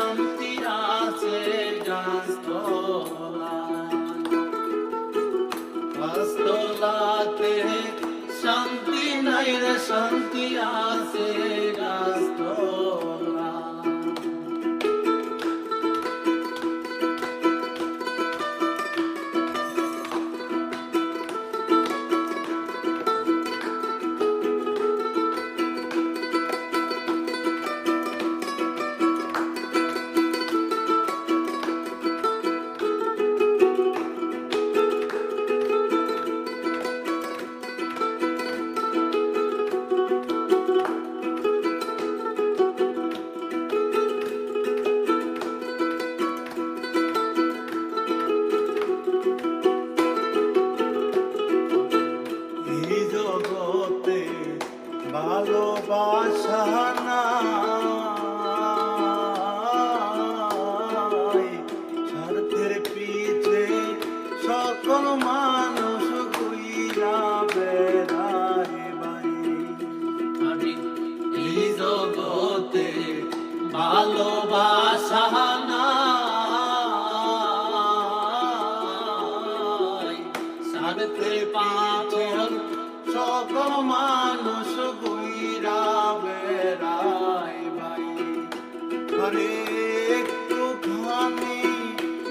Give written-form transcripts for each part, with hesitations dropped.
শান্তি আছে গাছতলায়, গাছতলাতে শান্তি নাই রে, শান্তি আছে গাছতলায়। ভালোবাসা নাই, স্বার্থের পিছে সকল মানুষ ঘুইরা বেড়ায় বাড়ি। এই জগতে ভালোবাসা নাই, স্বার্থের পিছে সকল মানুষ ঘুইরা বেড়ায় ভাই। আরে একটুখানি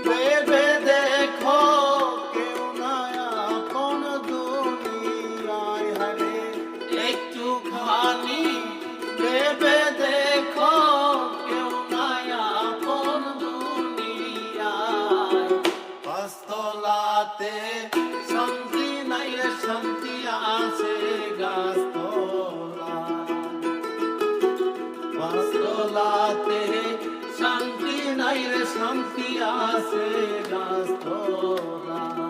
ভেবে দেখো, কেউ নাই আপন দুনিয়ায়। আরে একটুখানি ভেবে দেখো, কেউ নাই আপন দুনিয়ায়। গাছতলাতে শান্তি নাই রে, শান্তি আছে গাছতলায়, গাছতলাতে শান্তি নাই রে, শান্তি আছে গাছতলায়।